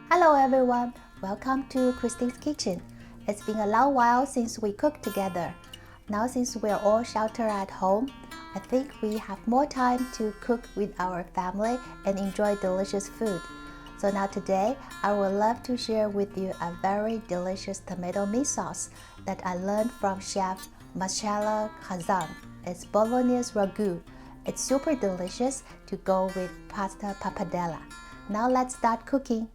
Hello everyone, welcome to Christine's Kitchen. It's been a long while since we cooked together. Now since we're all sheltered at home, I think we have more time to cook with our family and enjoy delicious food. So now today, I would love to share with you a very delicious tomato meat sauce that I learned from Chef Marcella Hazan. It's Bolognese Ragu. It's super delicious to go with pasta pappardelle. Now let's start cooking.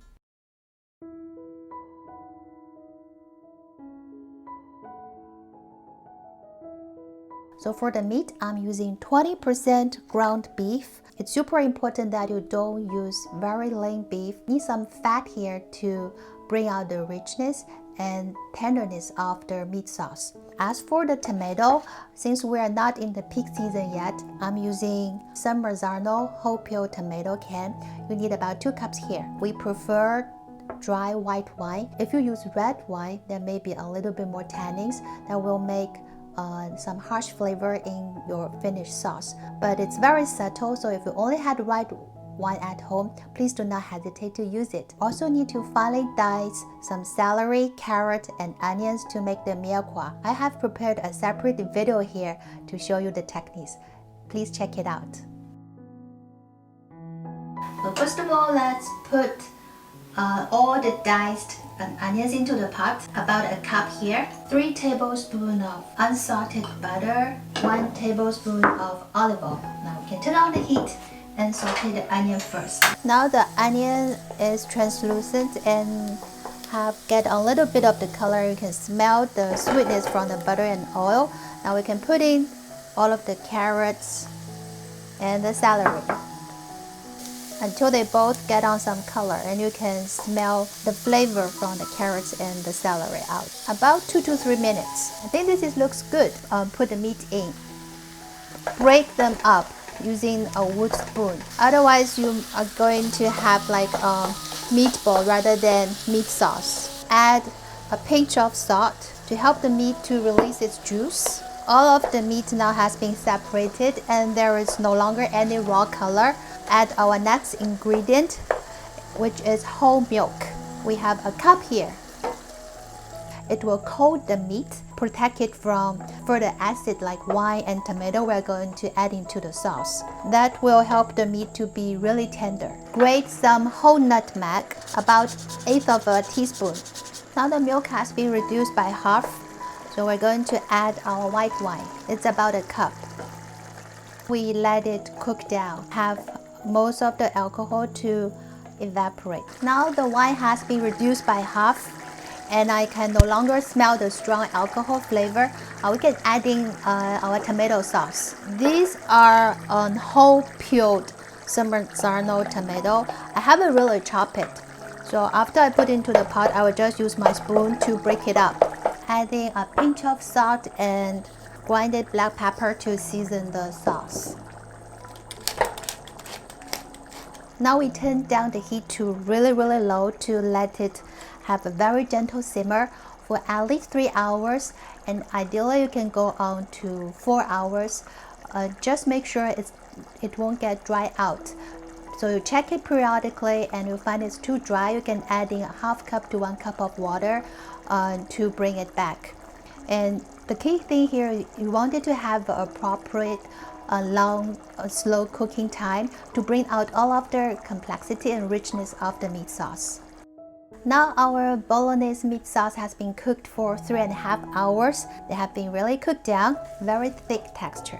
So for the meat, I'm using 20% ground beef. It's super important that you don't use very lean beef. Need some fat here to bring out the richness and tenderness of the meat sauce. As for the tomato, since we are not in the peak season yet, I'm using San Marzano whole peel tomato can. You need about 2 cups here. We prefer dry white wine. If you use red wine, there may be a little bit more tannins that will make some harsh flavor in your finished sauce, but it's very subtle, so if you only had white wine at home, please do not hesitate to use it. Also need to finely dice some celery, carrot and onions to make the mirepoix. I have prepared a separate video here to show you the techniques. Please check it out. So first of all, let's put all the diced onions into the pot, about a cup here, 3 tablespoons of unsalted butter, 1 tablespoon of olive oil. Now we can turn on the heat and saute the onion first. Now the onion is translucent and get a little bit of the color. You can smell the sweetness from the butter and oil. Now we can put in all of the carrots and the celery until they both get on some color and you can smell the flavor from the carrots and the celery out. About 2 to 3 minutes. I think this looks good. Put the meat in. Break them up using a wood spoon. Otherwise you are going to have like a meatball rather than meat sauce. Add a pinch of salt to help the meat to release its juice. All of the meat now has been separated and there is no longer any raw color. Add our next ingredient, which is whole milk. We have a cup here. It will coat the meat, protect it from further acid like wine and tomato we're going to add into the sauce. That will help the meat to be really tender. Grate some whole nutmeg, about 1/8 of a teaspoon. Now the milk has been reduced by half, so we're going to add our white wine. It's about a cup. We let it cook down, have most of the alcohol to evaporate. Now the wine has been reduced by half and I can no longer smell the strong alcohol flavor. We can add in our tomato sauce. These are whole peeled San Marzano tomato. I haven't really chopped it. So after I put it into the pot, I will just use my spoon to break it up. Adding a pinch of salt and grinded black pepper to season the sauce. Now we turn down the heat to really low to let it have a very gentle simmer for at least 3 hours, and ideally you can go on to 4 hours. Just make sure it won't get dry out. So you check it periodically and you find it's too dry, you can add in a 1/2 cup to 1 cup of water to bring it back. And the key thing here, you want it to have a appropriate long, slow cooking time to bring out all of the complexity and richness of the meat sauce. Now our Bolognese meat sauce has been cooked for 3.5 hours. They have been really cooked down, very thick texture.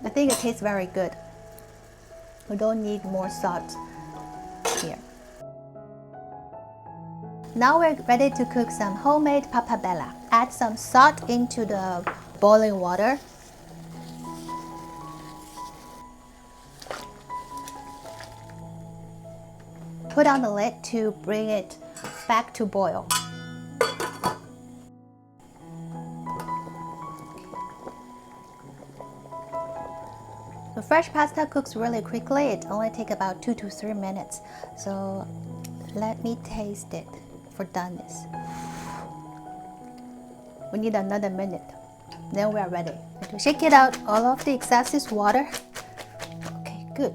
I think it tastes very good. We don't need more salt here. Now we're ready to cook some homemade pappardelle. Add some salt into the boiling water. Put on the lid to bring it back to boil. The fresh pasta cooks really quickly. It only takes about 2 to 3 minutes. So let me taste it for doneness. We need another minute. Then we are ready. To shake it out all of the excess water. Okay, good.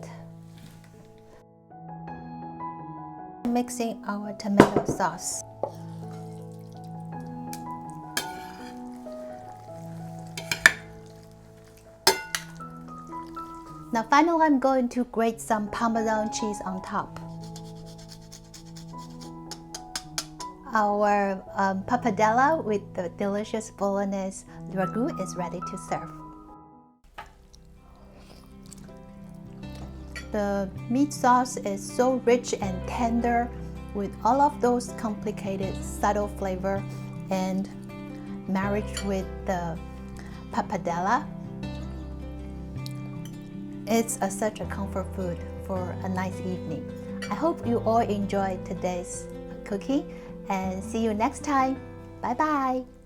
Mixing our tomato sauce. Now finally, I'm going to grate some Parmesan cheese on top. Our pappardelle with the delicious Bolognese Ragu is ready to serve. The meat sauce is so rich and tender with all of those complicated subtle flavor and marriage with the pappardelle. It's such a comfort food for a nice evening. I hope you all enjoyed today's cooking and see you next time. Bye bye.